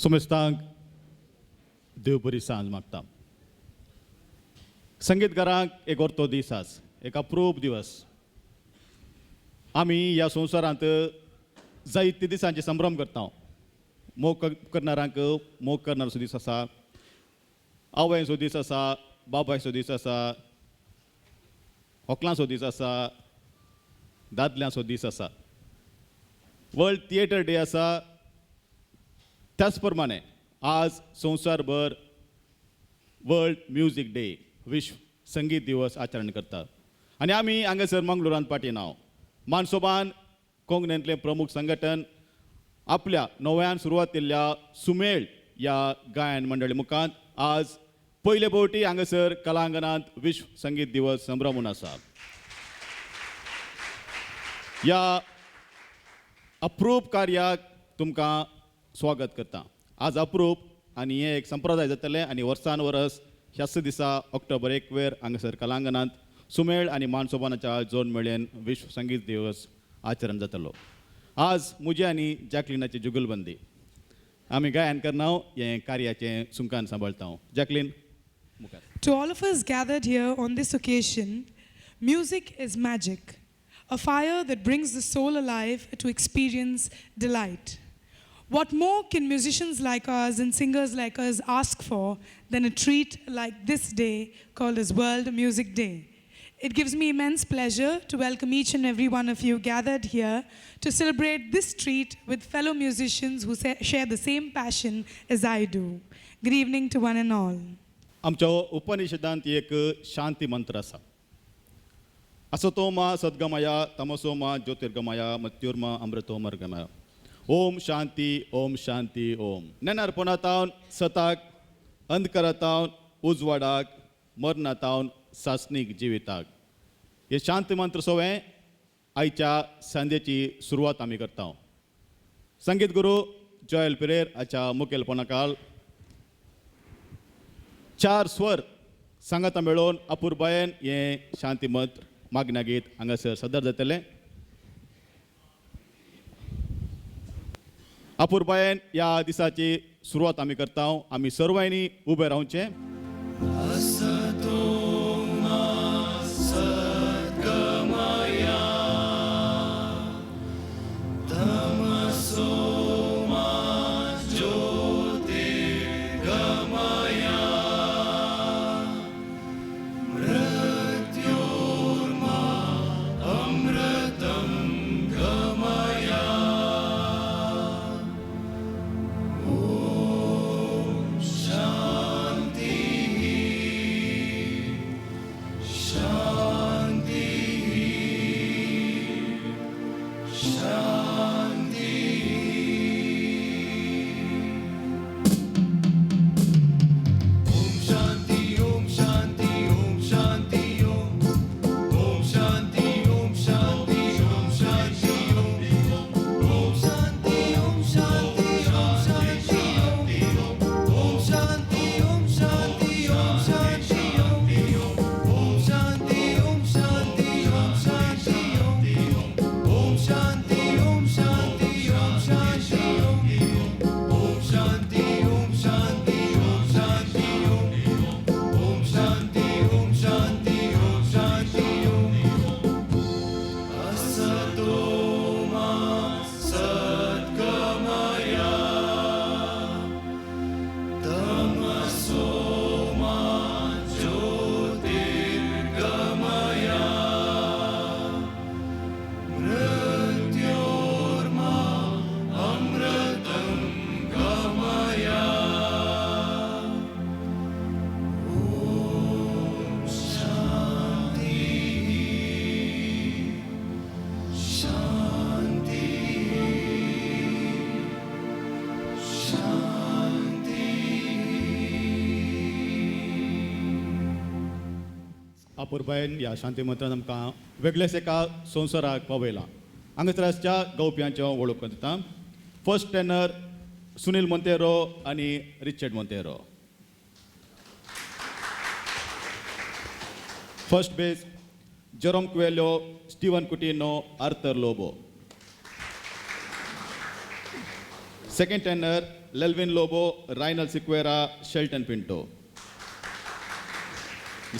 सुमेस्तांक देव बरी सांज मागता. संगीतकारांक एक व्हरतो दीस आस, एक अप्रूप दिवस. आमी ह्या संवसारांत जायते दिसांचे संभ्रम करता. मोग करणाऱ्यांक मोग करणारचो दीस आसा, आवयचो दीस आसा, बाबायचो दीस आसा, व्हंकलांचो दीस आसा, दादल्यांचो दीस आसा. वर्ल्ड थिएटर डे आसा. त्याच प्रमाणे आज संवसारभर वर्ल्ड म्युझिक डे, विश्व संगीत दिवस आचरण करतात. आनी आमी हांगासर मंगळुरांत पावटिना. मानसोबान कोंकणींतलें प्रमुख संघटन आपल्या नव्यान सुरवात केल्ल्या सुमेळ ह्या गायन मंडळी मुखांत आज पयले फावटी हांगासर कलांगणांत विश्व संगीत दिवस संभ्रमून आसा. ह्या अप्रूप कार्याक तुमकां स्वागत करता. आज अप्रूप आनी हे एक संप्रदाय जातले आनी वर्सान वर्स ह्याच दिसा ऑक्टोबर 1 हांगासर कलांगणांत सुमेळ आनी मानसोबानाच्या जोड मेळयेन विश्व संगीत दिवस आचरण जातलो. आज मुजी आनी जॅकलिनाची जुगलबंदी. आमी गायन करना हे कार्याचें सुमकान सांबाळटा. जॅकलीन मुखार. To all of us gathered here on this occasion, music is magic, a fire that brings the soul alive to experience delight. What more can musicians like us and singers like us ask for than a treat like this day called as World Music Day? It gives me immense pleasure to welcome each and every one of you gathered here to celebrate this treat with fellow musicians who share the same passion as I do. Good evening to one and all. आमच्या उपनिषदांत एक शांती मंत्र आसा. असतोमा सद्गमया तमसोमा ज्योतिर्गमया मृत्युर्मा अमृतोमर्गमया. ओम शांती ओम शांती ओम. नेनारपणांतावन सताक, अंधकारांतावन उजवाडाक, मरणांतावन सासणीक जिविताक. हे शांती मंत्र सोवें आयच्या संदेची सुरवात आमी करता. संगीत गुरू जोयल पेरेर हाच्या मुखेलपणाखाल 4 स्वर सांगाता मेळोवन अपुरबायेन हे शांती मंत्र मागण्या गीत हांगासर सदर जातलें. अपुरबायेन ह्या दिसाची सुरवात आमी करता. आमी सर्वांनी उबे रावचें. अपुरबायेन ह्या शांती मंत्रान आमकां वेगळेच एका संवसाराक पावयला. हांगासराच्या गवप्यांचो वळख करता. फर्स्ट टेनर सुनील मोंतेरो आनी Richard Monteiro. First base Jerome Coelho, Steven Coutinho, Arthur Lobo. Second tenor Lelvin Lobo, Reinal Sequeira, Shelton Pinto.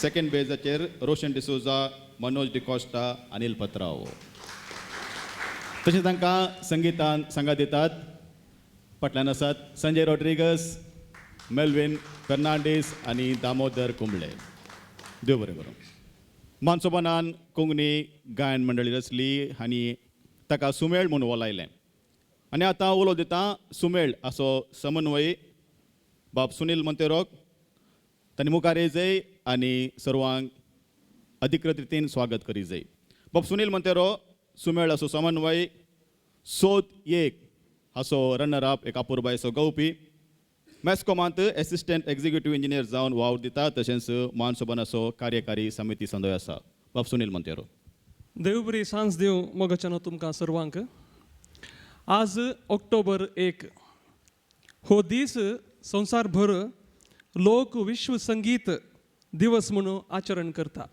Second बेजाचेर रोशन डिसोजा, मनोज डिकॉस्टा, अनिल पत्राव. तशेंच तांकां संगीतान सांगात दितात फाटल्यान आसात संजय रॉड्रिगस, मेल्विन फर्नांडीस आनी दामोदर कुंबळे. देव बरें करूं. मानसोबानान कोंकणी गायन मंडळी रचली आनी ताका सुमेळ म्हणून वलायलें. आनी आतां उलो दिता सुमेळ असो समन्वयी बाब सुनील मंतेरोक. तांणी मुखार येयजय आनी सर्वांक अधिकृत रितीन स्वागत करीजय. बाब सुनील मंतेरो सुमेळ असो समन्वय, सोद एक असो रनर अप, एक अपुरबायसो गवपी, मॅस्कॉमांत एसिस्टंट एक्झिक्युटीव इंजिनियर जावन वावर दिता. तशेंच महासोबान असो कार्यकारी समिती संदय आसा. बाब सुनील मंतेरो. देव बरी सांज देव मोगाच्यानो तुमकां सर्वांक. आज ऑक्टोबर 1 हो दीस संवसारभर लोक विश्व संगीत दिवस म्हणून आचरण करता.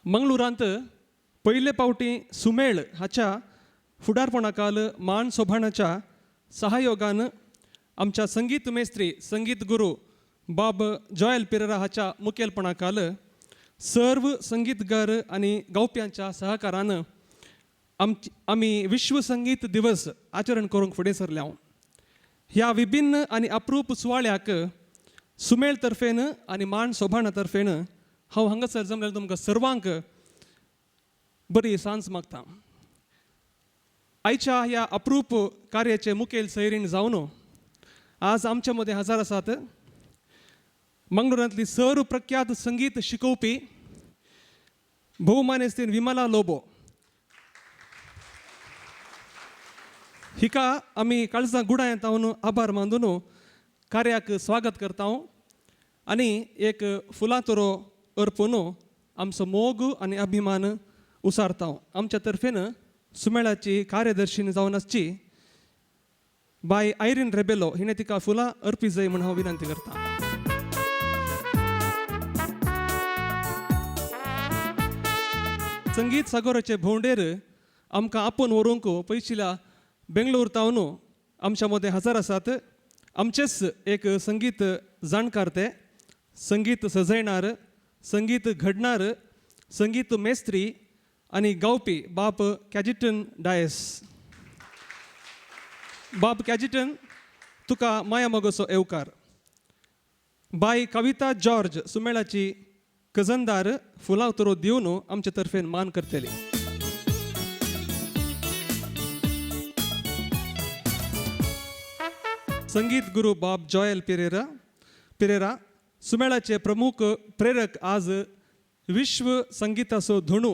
मंगळुरांत पयले फावटी सुमेळ हाच्या फुडारपणाखाल मान सोभाणाच्या सहयोगान आमच्या संगीत मेस्त्री संगीत गुरू बाब जॉयल पेरेरा हाच्या मुखेलपणाखाल सर्व संगीतकार आनी गावप्यांच्या सहकारान आमी विश्व संगीत दिवस आचरण करूंक फुडें सरल्या. ह्या विभिन्न आनी अप्रूप सुवाळ्याक सुमेळ तर्फेन आनी मान सोभाणा तर्फेन हांव हांगासर जमलेल्या तुमकां सर्वांक बरी सांज मागता. आयच्या ह्या अप्रूप कार्याचे मुखेल सैरीण जावन आज आमच्या मदें हजर आसात मंगळुरांतली सर्व प्रख्यात संगीत शिकोवपी भोवमानेस्तीन विमला लोबो. हिका आमी काळजां गुडायेंत हांव आभार मानून कार्याक स्वागत करता आनी एक फुलां तोरो अर्पून आमचो मोग आनी अभिमान उसारता. आमच्या तर्फेन सुमेळाची कार्यदर्शीन जावन आसची बाय आयरीन रेबेलो हिणें तिका फुलां अर्पी जाय म्हूण हांव विनंती करता. संगीत सागराचे भोंवडेर आमकां आपोवन व्हरूंक पयशिल्ल्या बेंगळूर तावन आमच्या मदें हजर आसात आमचेच एक संगीत जाणकार ते, संगीत सजयणार, संगीत घडणार, संगीत मेस्त्री आनी गावपी बाब कॅजिटन डायस. बाब कॅजिटन तुका माया मोगोचो येवकार. बाय कविता जॉर्ज सुमेळाची कजनदार फुलां तोरो दिवन आमचे तर्फेन मान करतली. संगीत गुरू बाब जॉयल पेरेरा सुमेळाचे प्रमुख प्रेरक आज विश्व संगीताचो धणू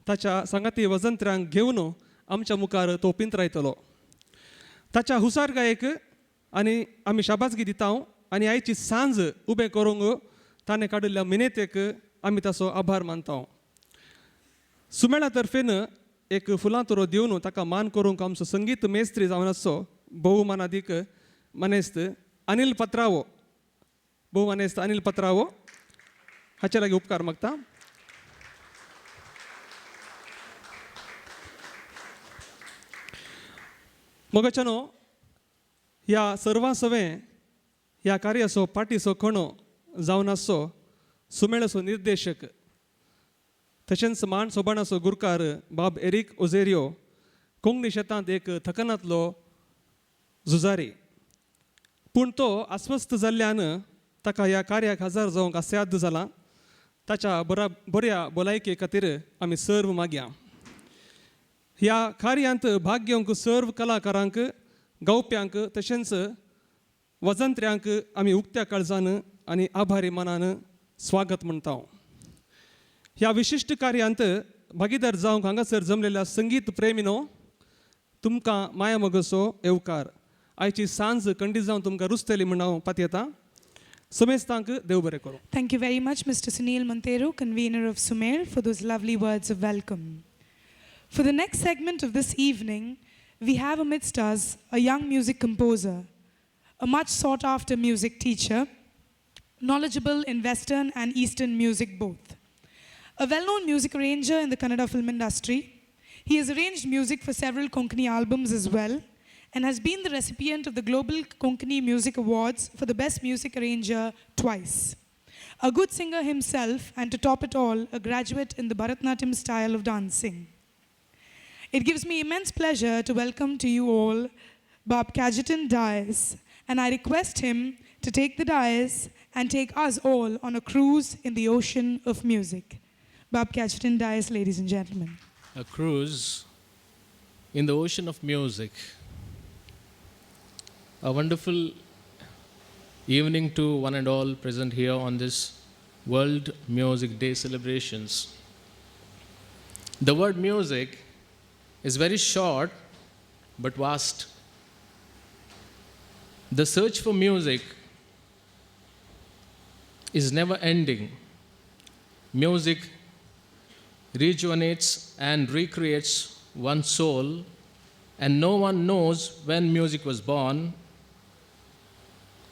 ताच्या सांगाती वजंत्र्यांक घेवन आमच्या मुखार तो पिंत रायतलो. ताच्या हुसार गायक आनी आमी शाबासगी दिता आनी आयची सांज उबें करूंक ताणें काडिल्ल्या मिनेतेक आमी ताचो आभार मानता. सुमेळा तर्फेन एक फुलां तोरो दिवन ताका मान करूंक आमचो संगीत मेस्त्री जावन आसचो भोवमानादीक मनेस्त अनिल पत्रावो, भोवमानेस्त अनिल पत्रावो हाचे लागीं उपकार मागता. मोगाच्यानो ह्या सर्वां सवें ह्या कार्याचो पाठीचो कणो जावन आसचो सुमेळाचो निर्देशक तशेंच मान सोबाणाचो गुरकार बाब एरिक ओझेरियो, कोंकणी शेतांत एक थकनांतलो झुजारी. पूण तो अस्वस्थ जाल्ल्यान ताका ह्या कार्याक हजर जावंक असाध्य जाला. ताच्या बऱ्या भलायके खातीर आमी सर्व मागया. ह्या कार्यांत भाग घेवंक सर्व कलाकारांक, गावप्यांक तशेंच वजंत्र्यांक आमी उक्त्या काळजान आनी आभारी मनान स्वागत म्हणटा. ह्या विशिश्ट कार्यांत भागीदार जावंक हांगासर जमलेल्या संगीत प्रेमीनो तुमकां माया मोगोचो येवकार. आयची सांज खंडीत जावन तुमकां रुचतली म्हण हांव पातयेतां. समेस्तांक देव बरें करूं. Thank you very much, Mr. Sunil Montero, convener of Sumer, for those lovely words of welcome. For the next segment of this evening, we have amidst us a young music composer, a much sought after music teacher, knowledgeable in Western and Eastern music both. A well-known music arranger in the Kannada film industry, he has arranged music for several Konkani albums as well, and has been the recipient of the Global Konkani Music Awards for the Best Music Arranger twice. A good singer himself, and to top it all, a graduate in the Bharatanatyam style of dancing. It gives me immense pleasure to welcome to you all Bob Cajetan Dias, and I request him to take the dais and take us all on a cruise in the ocean of music. Bob Cajetan Dias, ladies and gentlemen. A cruise in the ocean of music. A wonderful evening to one and all present here on this World Music Day celebrations. The word music is very short but vast. The search for music is never ending. Music rejuvenates and recreates one's soul, and no one knows when music was born.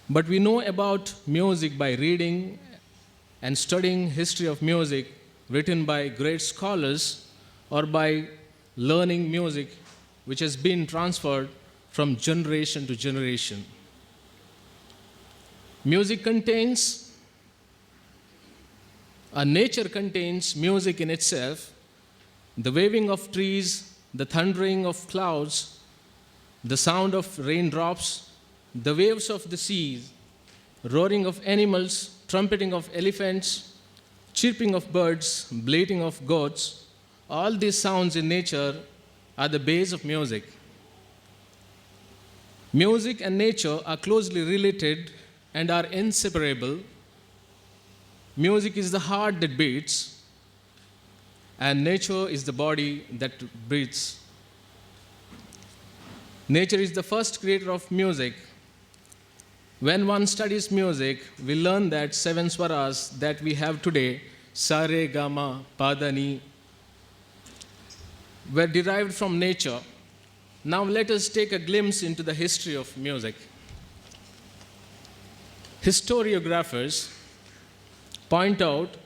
But we know about music by reading and studying history of music written by great scholars, or by learning music which has been transferred from generation to generation. Music contains, nature contains music in itself. The waving of trees, the thundering of clouds, the sound of raindrops, the waves of the seas, roaring of animals, trumpeting of elephants, chirping of birds, bleating of goats, all these sounds in nature are the base of music. Music and nature are closely related and are inseparable. Music is the heart that beats, and nature is the body that breathes. Nature is the first creator of music. When one studies music, we learn that 7 swaras that we have today, sa, re, ga, ma, pa, da, ni, were derived from nature. Now let us take a glimpse into the history of music. Historiographers point out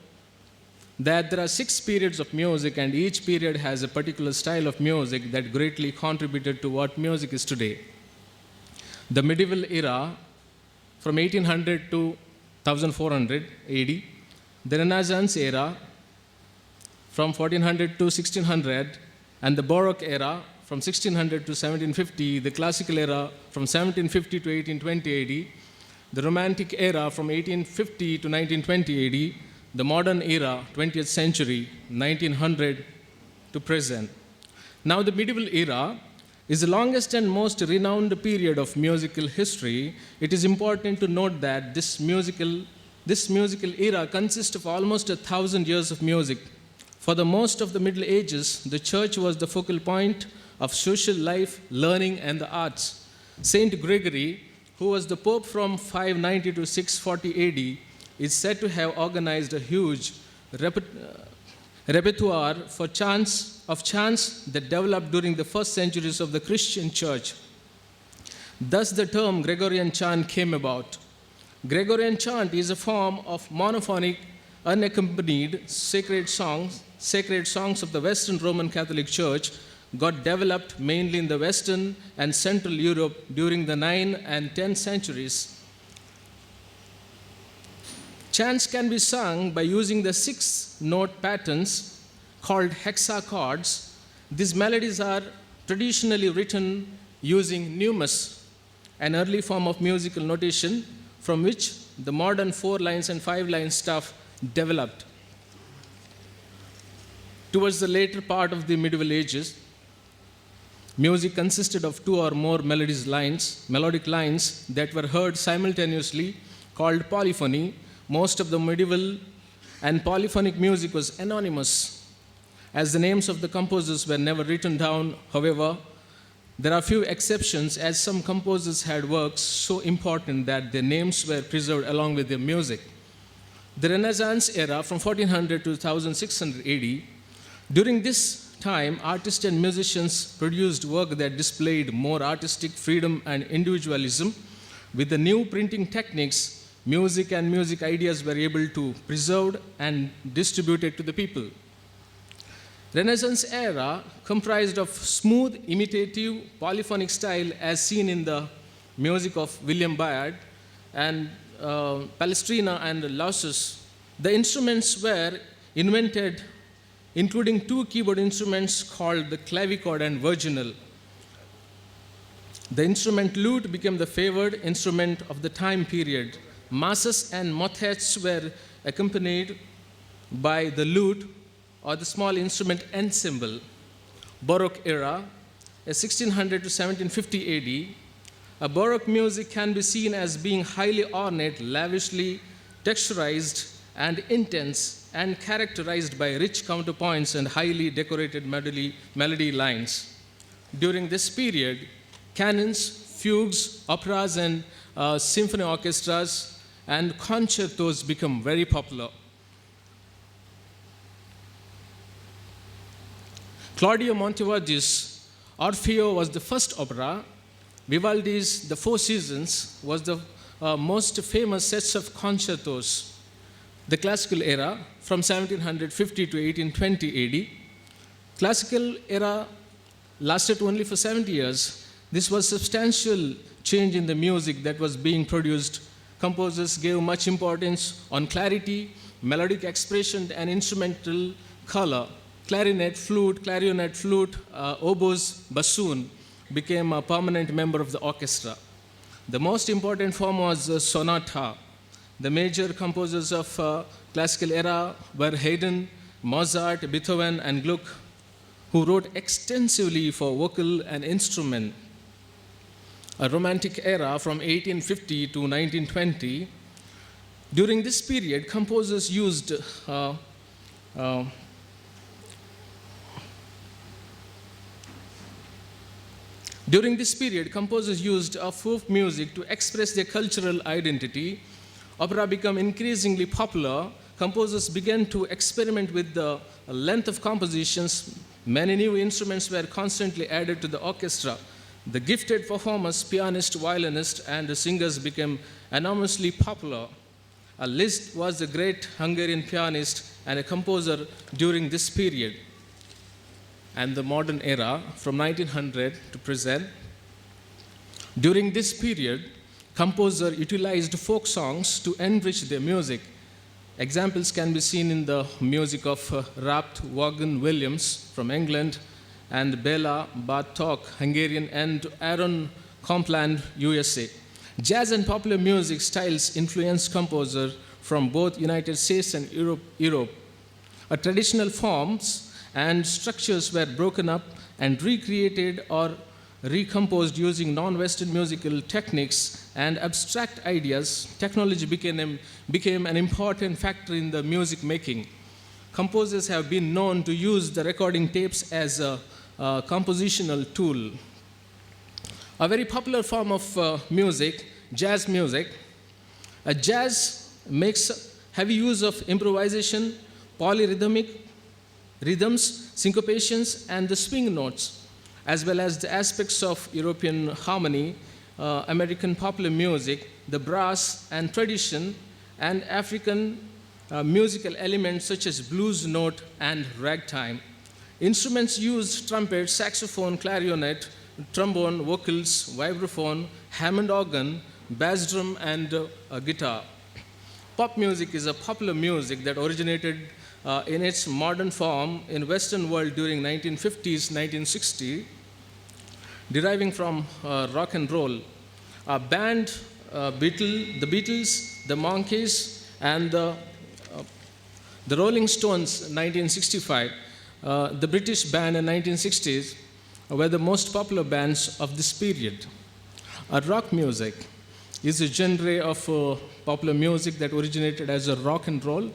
that there are 6 periods of music, and each period has a particular style of music that greatly contributed to what music is today. The medieval era, from 1800 to 1400 AD, the Renaissance era, from 1400 to 1600, and the Baroque era, from 1600 to 1750, the Classical era, from 1750 to 1820 AD, the Romantic era, from 1850 to 1920 AD, the modern era, 20th century, 1900 to present. Now, the medieval era is the longest and most renowned period of musical history. It is important to note that this musical era consists of almost 1,000 years of music. For the most of the Middle Ages, the church was the focal point of social life, learning, and the arts. Saint Gregory, who was the Pope from 590 to 640 AD, is said to have organized a huge repertoire for chants that developed during the first centuries of the Christian church. Thus, the term Gregorian chant came about. Gregorian chant is a form of monophonic, unaccompanied sacred songs of the Western Roman Catholic Church, got developed mainly in the Western and Central Europe during the 9th and 10th centuries. Chants can be sung by using the 6-note patterns called hexachords. These melodies are traditionally written using neumes, an early form of musical notation from which the modern 4-line and 5-line stuff developed. Towards the later part of the medieval ages, music consisted of 2 or more melodic lines that were heard simultaneously, called polyphony. Most of the medieval and polyphonic music was anonymous, as the names of the composers were never written down. However, there are few exceptions, as some composers had works so important that their names were preserved along with their music. The Renaissance era, from 1400 to 1600 AD, during this time, artists and musicians produced work that displayed more artistic freedom and individualism. With the new printing techniques, music and music ideas were able to preserved and distributed to the people. Renaissance era comprised of smooth, imitative, polyphonic style as seen in the music of William Byrd and Palestrina and Lausus. The instruments were invented, including two keyboard instruments called the clavichord and virginal. The instrument lute became the favored instrument of the time period. Masses and motets were accompanied by the lute or the small instrument ensemble. Baroque era, 1600 to 1750 AD, a Baroque music can be seen as being highly ornate, lavishly texturized, and intense, and characterized by rich counterpoints and highly decorated melody lines. During this period, canons, fugues, operas, and symphony orchestras and concertos become very popular. Claudio Monteverdi's Orfeo was the first opera. Vivaldi's The Four Seasons was the most famous sets of concertos. The classical era, from 1750 to 1820 AD. Classical era lasted only for 70 years. This was substantial change in the music that was being produced. Composers gave much importance on clarity, melodic expression, and instrumental color. Clarinet, flute, oboes, bassoon became a permanent member of the orchestra. The most important form was sonata. The major composers of classical era were Haydn, Mozart, Beethoven, and Gluck, who wrote extensively for vocal and instrument. A Romantic era from 1850 to 1920. During this period, composers used folk music to express their cultural identity. Opera became increasingly popular. Composers began to experiment with the length of compositions. Many new instruments were constantly added to the orchestra. The gifted performers, pianist, violinist, and singers became enormously popular. Liszt was a great Hungarian pianist and a composer during this period. And the modern era, from 1900 to present. During this period, composers utilized folk songs to enrich their music. Examples can be seen in the music of Rapt Vaughan Williams from England, and Bela Bartok, Hungarian, and Aaron Copland, USA. Jazz and popular music styles influenced composers from both United States and Europe. Traditional forms and structures were broken up and recreated or recomposed using non-Western musical techniques and abstract ideas. Technology became an important factor in the music making. Composers have been known to use the recording tapes as a compositional tool. A very popular form of music, jazz music. Jazz makes heavy use of improvisation, polyrhythmic rhythms, syncopations, and the swing notes, as well as the aspects of European harmony, American popular music, the brass and tradition, and African musical elements such as blues note and ragtime. Instruments used trumpet, saxophone, clarinet, trombone, vocals, vibraphone, Hammond organ, bass drum, and guitar. Pop music is a popular music that originated in its modern form in Western world during 1950s, 1960s, deriving from rock and roll. A band, the Beatles, the Monkees, and the Rolling Stones, 1965, the British band in 1960s, were the most popular bands of this period. Rock music is a genre of popular music that originated as a rock and roll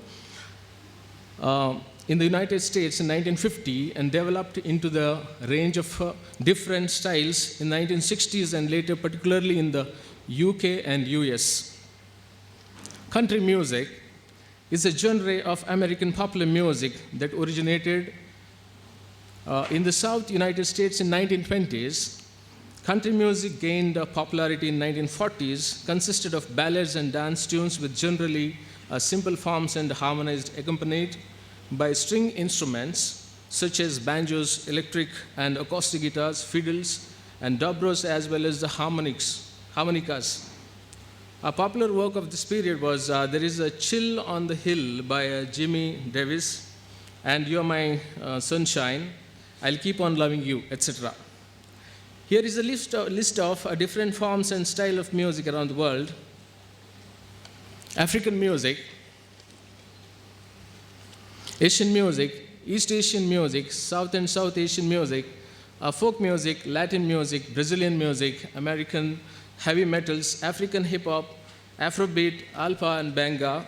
in the United States in 1950 and developed into the range of different styles in 1960s and later, particularly in the UK and US. Country music is a genre of American popular music that originated in the South United States in 1920s. Country music gained popularity in 1940s, consisted of ballads and dance tunes with generally simple forms and harmonized, accompanied by string instruments. such as banjos, electric and acoustic guitars, fiddles, and dobros, as well as the harmonicas. A popular work of this period was There Is a Chill on the Hill by Jimmy Davis, and You're My Sunshine, I'll Keep on Loving You, etc. Here is a list of different forms and style of music around the world. African music, Asian music, East Asian music, South and South Asian music, folk music, Latin music, Brazilian music, American heavy metals, African hip-hop, Afrobeat, Alpha and Benga.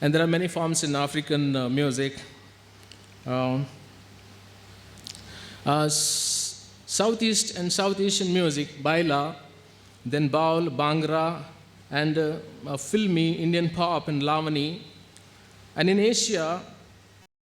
And there are many forms in African music. Southeast and South Asian music, Baila, then Baul, Bhangra, and filmy Indian pop and Lavani. And in Asia,